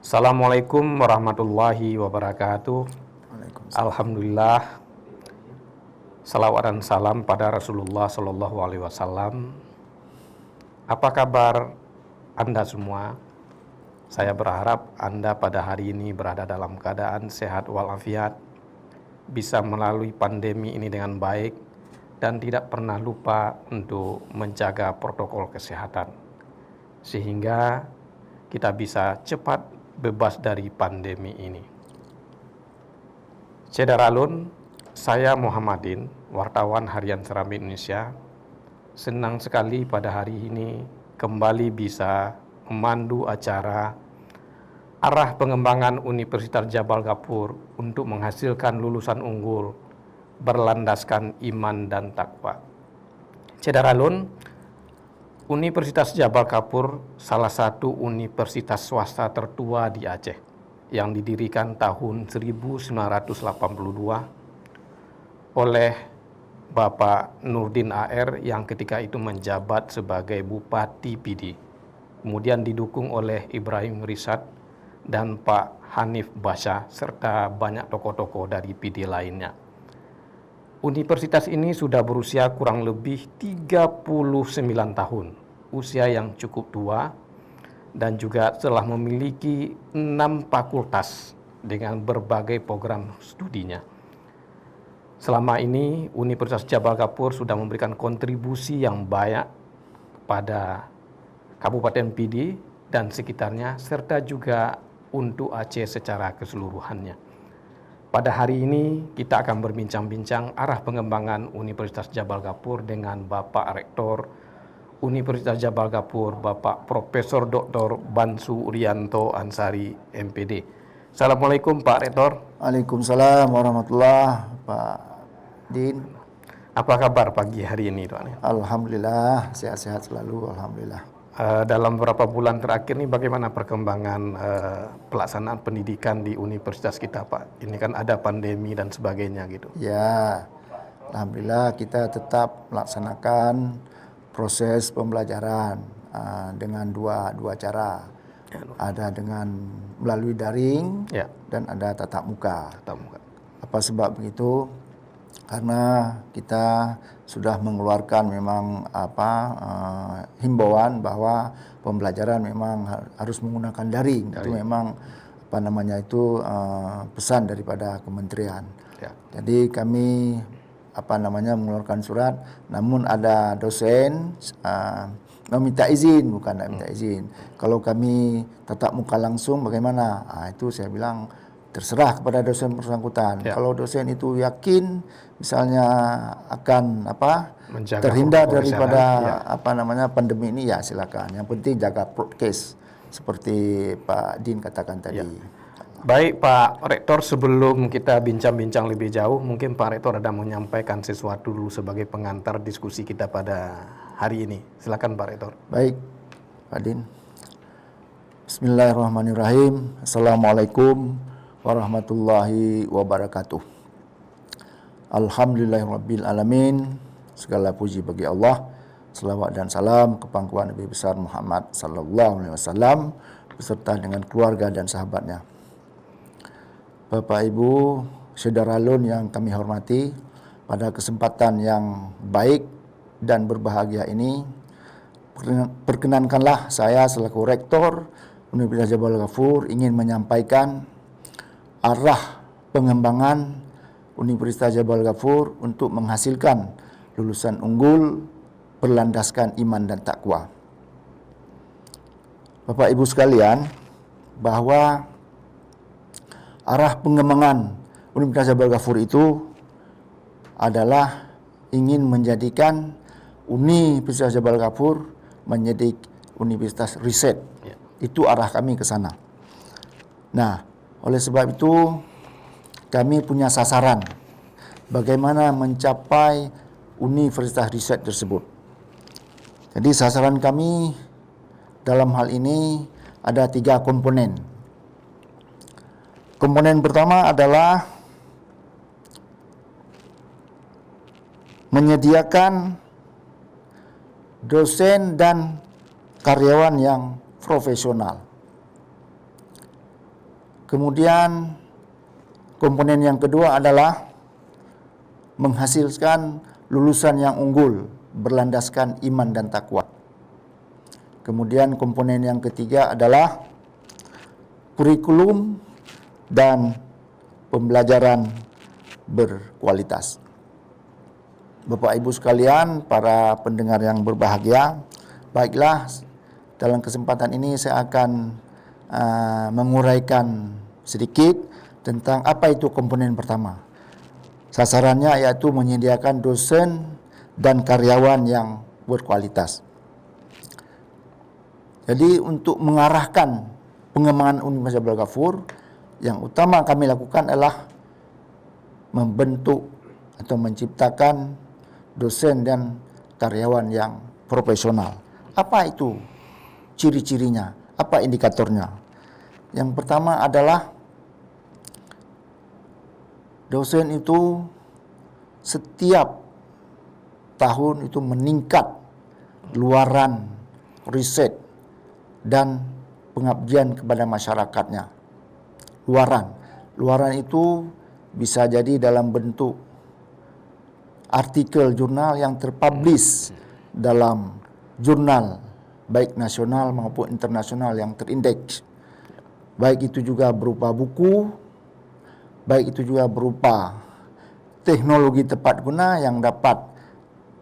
Assalamualaikum warahmatullahi wabarakatuh. Waalaikumsalam. Alhamdulillah, salawat dan salam pada Rasulullah Shallallahu Alaihi Wasallam. Apa kabar Anda semua? Saya berharap Anda pada hari ini berada dalam keadaan sehat walafiat, bisa melalui pandemi ini dengan baik, dan tidak pernah lupa untuk menjaga protokol kesehatan, sehingga kita bisa cepat bebas dari pandemi ini. Cedaralun, saya Muhammadin, wartawan Harian Serambi Indonesia. Senang sekali pada hari ini kembali bisa memandu acara arah pengembangan Universitas Jabal Gapur untuk menghasilkan lulusan unggul berlandaskan iman dan takwa. Cedaralun, Universitas Jabal Kapur salah satu universitas swasta tertua di Aceh yang didirikan tahun 1982 oleh Bapak Nurdin AR yang ketika itu menjabat sebagai Bupati PD. Kemudian didukung oleh Ibrahim Risad dan Pak Hanif Basha serta banyak tokoh-tokoh dari PD lainnya. Universitas ini sudah berusia kurang lebih 39 tahun, usia yang cukup tua, dan juga telah memiliki 6 fakultas dengan berbagai program studinya. Selama ini, Universitas Jabal Kapur sudah memberikan kontribusi yang banyak pada Kabupaten PD dan sekitarnya, serta juga untuk Aceh secara keseluruhannya. Pada hari ini kita akan berbincang-bincang arah pengembangan Universitas Jabal Kapur dengan Bapak Rektor Universitas Jabal Kapur, Bapak Profesor Dr. Bansu Urianto Ansari, MPD. Assalamualaikum Pak Rektor. Waalaikumsalam warahmatullahi Pak Din. Apa kabar pagi hari ini, Pak? Alhamdulillah, sehat-sehat selalu, alhamdulillah. Dalam beberapa bulan terakhir ini bagaimana perkembangan pelaksanaan pendidikan di universitas kita, Pak? Ini kan ada pandemi dan sebagainya gitu. Ya, alhamdulillah kita tetap melaksanakan proses pembelajaran dengan dua cara. Ada dengan melalui daring dan ada tatap muka. Apa sebab begitu? Karena kita sudah mengeluarkan memang himbauan bahwa pembelajaran memang harus menggunakan daring. Itu memang pesan daripada kementerian. Jadi kami mengeluarkan surat, namun ada dosen meminta izin, bukan minta izin. Kalau kami tatap muka langsung bagaimana? Itu saya bilang terserah kepada dosen bersangkutan. Kalau dosen itu yakin misalnya akan terhindar daripada pandemi ini, ya silakan. Yang penting jaga prokes seperti Pak Din katakan tadi. Baik Pak Rektor, sebelum kita bincang-bincang lebih jauh, mungkin Pak Rektor ada menyampaikan sesuatu dulu sebagai pengantar diskusi kita pada hari ini. Silakan Pak Rektor. Baik Pak Din. Bismillahirrahmanirrahim. Assalamualaikum warahmatullahi wabarakatuh. Alhamdulillahirabbil alamin. Segala puji bagi Allah. Selawat dan salam ke pangkuan Nabi besar Muhammad sallallahu alaihi wasallam beserta dengan keluarga dan sahabatnya. Bapak Ibu Saudara-Lun yang kami hormati, pada kesempatan yang baik dan berbahagia ini, perkenankanlah saya selaku Rektor Universitas Jabal Kapur ingin menyampaikan arah pengembangan Universitas Jabal Kapur untuk menghasilkan lulusan unggul berlandaskan iman dan takwa. Bapak Ibu sekalian, bahwa arah pengembangan Universitas Jabal Kapur itu adalah ingin menjadikan Universitas Jabal Kapur menjadi universitas riset. Itu arah kami ke sana. Nah, oleh sebab itu kami punya sasaran bagaimana mencapai universitas riset tersebut. Jadi sasaran kami dalam hal ini ada 3 komponen. Komponen pertama adalah menyediakan dosen dan karyawan yang profesional. Kemudian komponen yang kedua adalah menghasilkan lulusan yang unggul berlandaskan iman dan takwa. Kemudian komponen yang ketiga adalah kurikulum dan pembelajaran berkualitas. Bapak Ibu sekalian, para pendengar yang berbahagia, baiklah, dalam kesempatan ini saya akan menguraikan sedikit tentang apa itu komponen pertama. Sasarannya yaitu menyediakan dosen dan karyawan yang berkualitas. Jadi untuk mengarahkan pengembangan Universitas Abdul Ghafur, yang utama kami lakukan adalah membentuk atau menciptakan dosen dan karyawan yang profesional. Apa itu ciri-cirinya? Apa indikatornya? Yang pertama adalah dosen itu setiap tahun itu meningkat luaran riset dan pengabdian kepada masyarakatnya. Luaran itu bisa jadi dalam bentuk artikel jurnal yang terpublish dalam jurnal baik nasional maupun internasional yang terindeks. Baik itu juga berupa buku, baik itu juga berupa teknologi tepat guna yang dapat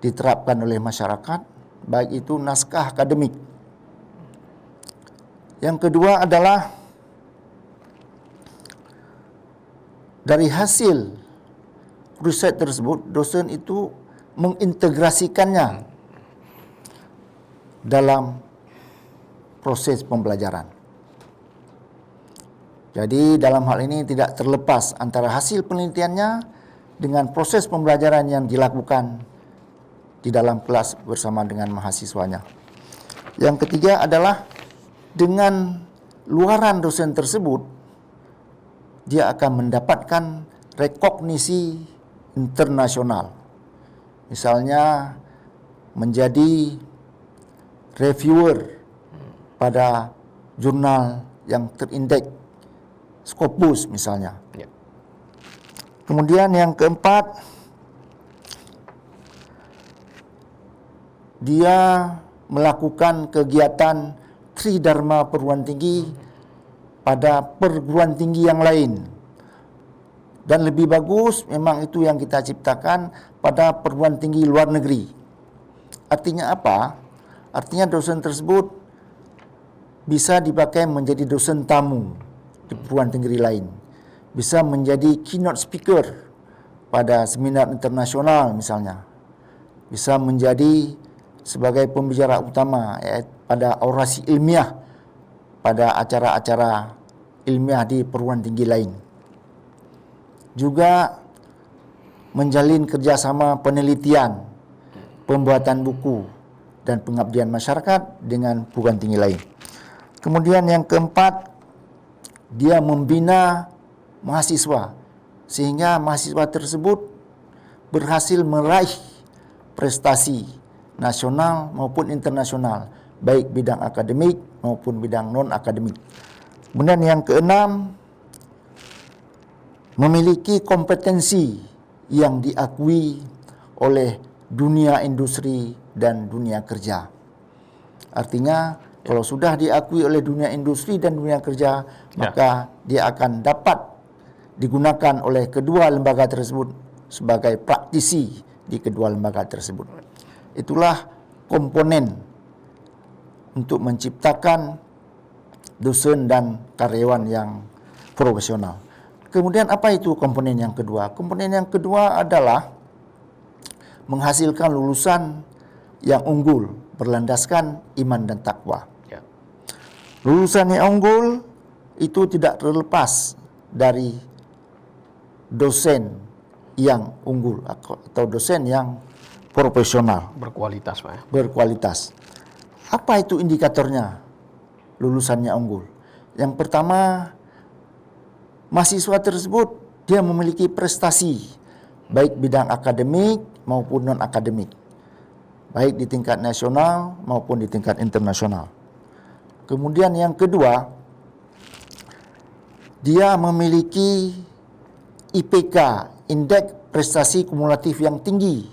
diterapkan oleh masyarakat, baik itu naskah akademik. Yang kedua adalah dari hasil riset tersebut, dosen itu mengintegrasikannya dalam proses pembelajaran. Jadi dalam hal ini tidak terlepas antara hasil penelitiannya dengan proses pembelajaran yang dilakukan di dalam kelas bersama dengan mahasiswanya. Yang ketiga adalah dengan luaran dosen tersebut, dia akan mendapatkan rekognisi internasional. Misalnya menjadi reviewer pada jurnal yang terindeks Scopus misalnya. Ya. Kemudian yang keempat, dia melakukan kegiatan Tridharma perguruan tinggi pada perguruan tinggi yang lain. Dan lebih bagus memang itu yang kita ciptakan pada perguruan tinggi luar negeri. Artinya apa? Artinya dosen tersebut bisa dipakai menjadi dosen tamu di perguruan tinggi lain. Bisa menjadi keynote speaker pada seminar internasional misalnya. Bisa menjadi sebagai pembicara utama pada orasi ilmiah pada acara-acara ilmiah di perguruan tinggi lain. Juga menjalin kerjasama penelitian, pembuatan buku, dan pengabdian masyarakat dengan perguruan tinggi lain. Kemudian yang keempat, dia membina mahasiswa sehingga mahasiswa tersebut berhasil meraih prestasi nasional maupun internasional, baik bidang akademik maupun bidang non-akademik. Kemudian yang keenam, memiliki kompetensi yang diakui oleh dunia industri dan dunia kerja. Artinya, kalau sudah diakui oleh dunia industri dan dunia kerja, maka dia akan dapat digunakan oleh kedua lembaga tersebut sebagai praktisi di kedua lembaga tersebut. Itulah komponen untuk menciptakan dosen dan karyawan yang profesional. Kemudian apa itu komponen yang kedua? Komponen yang kedua adalah menghasilkan lulusan yang unggul berlandaskan iman dan takwa. Ya. Lulusan yang unggul itu tidak terlepas dari dosen yang unggul atau dosen yang profesional. Berkualitas, Pak. Berkualitas. Apa itu indikatornya lulusannya unggul? Yang pertama, mahasiswa tersebut dia memiliki prestasi baik bidang akademik maupun non-akademik, baik di tingkat nasional maupun di tingkat internasional. Kemudian yang kedua, dia memiliki IPK, Indeks Prestasi Kumulatif yang tinggi,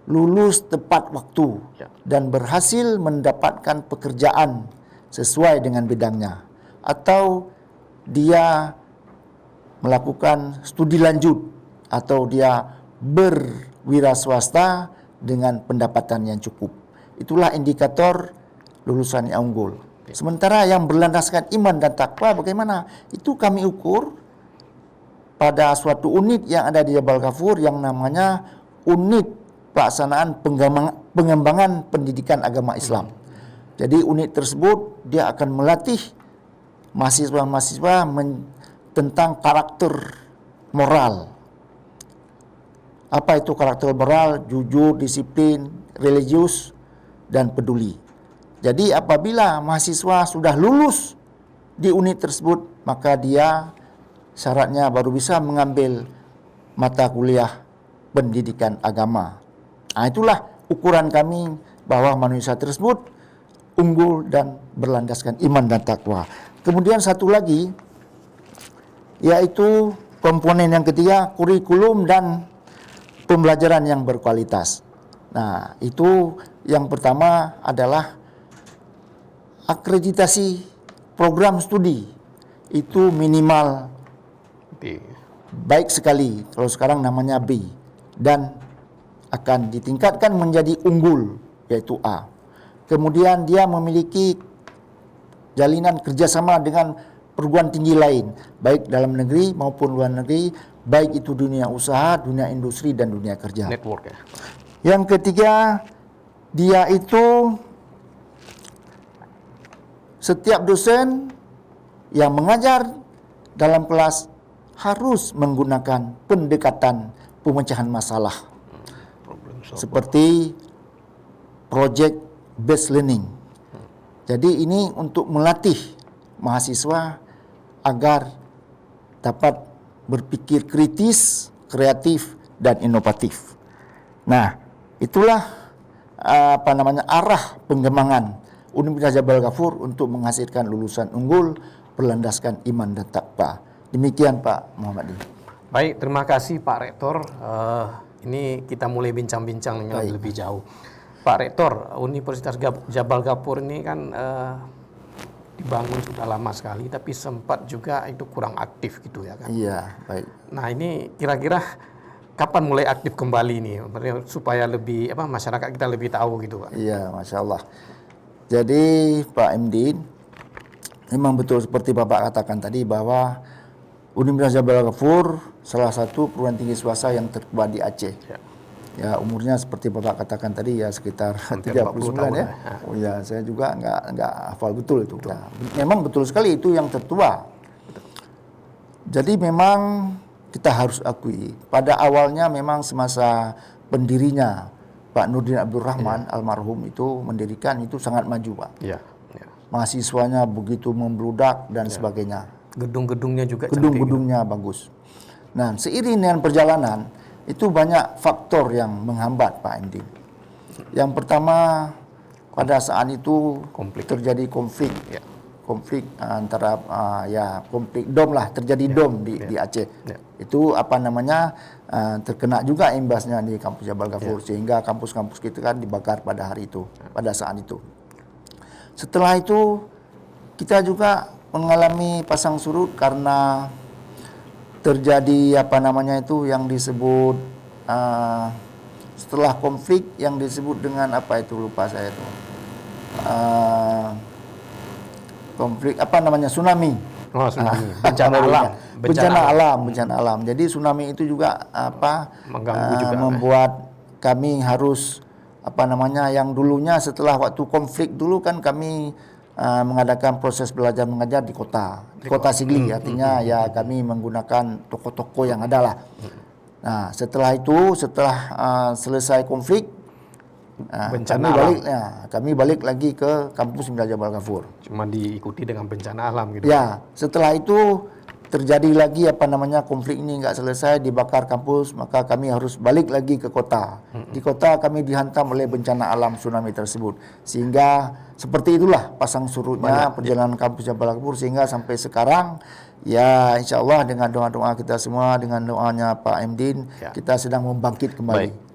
lulus tepat waktu, dan berhasil mendapatkan pekerjaan sesuai dengan bidangnya, atau dia melakukan studi lanjut, atau dia berwira swasta dengan pendapatan yang cukup. Itulah indikator lulusan yang unggul. Sementara yang berlandaskan iman dan takwa bagaimana? Itu kami ukur pada suatu unit yang ada di Jabal Ghafur yang namanya Unit Pelaksanaan Pengembangan Pendidikan Agama Islam. Jadi unit tersebut dia akan melatih mahasiswa-mahasiswa tentang karakter moral. Apa itu karakter moral? Jujur, disiplin, religius, dan peduli. Jadi apabila mahasiswa sudah lulus di unit tersebut, maka dia syaratnya baru bisa mengambil mata kuliah pendidikan agama. Nah, itulah ukuran kami bahwa manusia tersebut unggul dan berlandaskan iman dan takwa. Kemudian satu lagi, yaitu komponen yang ketiga, kurikulum dan pembelajaran yang berkualitas. Nah, itu yang pertama adalah akreditasi program studi. Itu minimal baik sekali, kalau sekarang namanya B, dan akan ditingkatkan menjadi unggul, yaitu A. Kemudian dia memiliki jalinan kerjasama dengan perguruan tinggi lain, baik dalam negeri maupun luar negeri, baik itu dunia usaha, dunia industri, dan dunia kerja. Network ya. Yang ketiga, dia itu setiap dosen yang mengajar dalam kelas harus menggunakan pendekatan pemecahan masalah seperti project based learning. Jadi ini untuk melatih mahasiswa agar dapat berpikir kritis, kreatif, dan inovatif. Nah, itulah arah pengembangan Universitas Jabal Ghafur untuk menghasilkan lulusan unggul berlandaskan iman dan takwa. Demikian Pak Muhammad. Baik, terima kasih Pak Rektor. Ini kita mulai bincang-bincang lebih jauh. Pak Rektor, Universitas Jabal Ghafur ini kan dibangun sudah lama sekali, tapi sempat juga itu kurang aktif gitu ya kan? Iya, baik. Nah ini kira-kira kapan mulai aktif kembali nih, supaya lebih masyarakat kita lebih tahu gitu Pak? Iya, Masya Allah. Jadi Pak MD, memang betul seperti Bapak katakan tadi bahwa Universitas Jabal Ghafur salah satu perguruan tinggi swasta yang tertua di Aceh. Ya, umurnya seperti Bapak katakan tadi ya sekitar 39 ya. Oh ya, saya juga nggak hafal betul itu. Ya, memang betul sekali itu yang tertua. Jadi memang kita harus akui pada awalnya memang semasa pendirinya Pak Nurdin Abdul Rahman almarhum itu mendirikan itu sangat maju Pak. Ya. Mahasiswanya begitu membludak dan sebagainya. Gedung-gedungnya juga gedung-gedungnya bagus. Nah, seiring dengan perjalanan itu banyak faktor yang menghambat Pak MD. Yang pertama pada saat itu terjadi konflik. Konflik antara konflik dom lah, terjadi dom di Aceh. Itu terkena juga imbasnya di kampus Jabal Ghafur sehingga kampus-kampus kita kan dibakar pada hari itu, pada saat itu. Setelah itu kita juga mengalami pasang surut karena terjadi yang disebut setelah konflik yang disebut dengan lupa saya itu konflik tsunami. Oh, tsunami. Bencana alam. Jadi tsunami itu juga mengganggu juga membuat kami harus yang dulunya setelah waktu konflik dulu kan kami mengadakan proses belajar mengajar di kota Sigli, artinya ya kami menggunakan toko-toko yang ada lah. Nah, setelah selesai konflik, kami balik lagi ke kampus Universitas Jabal Ghafur. Cuma diikuti dengan bencana alam gitu. Ya, setelah itu terjadi lagi konflik ini nggak selesai, dibakar kampus, maka kami harus balik lagi ke kota. Di kota kami dihantam oleh bencana alam tsunami tersebut, sehingga seperti itulah pasang surutnya perjalanan kampus Jabal Ghafur, sehingga sampai sekarang Ya, insya Allah dengan doa-doa kita semua, dengan doanya Pak Emdin, Ya. kita sedang membangkit kembali. Baik.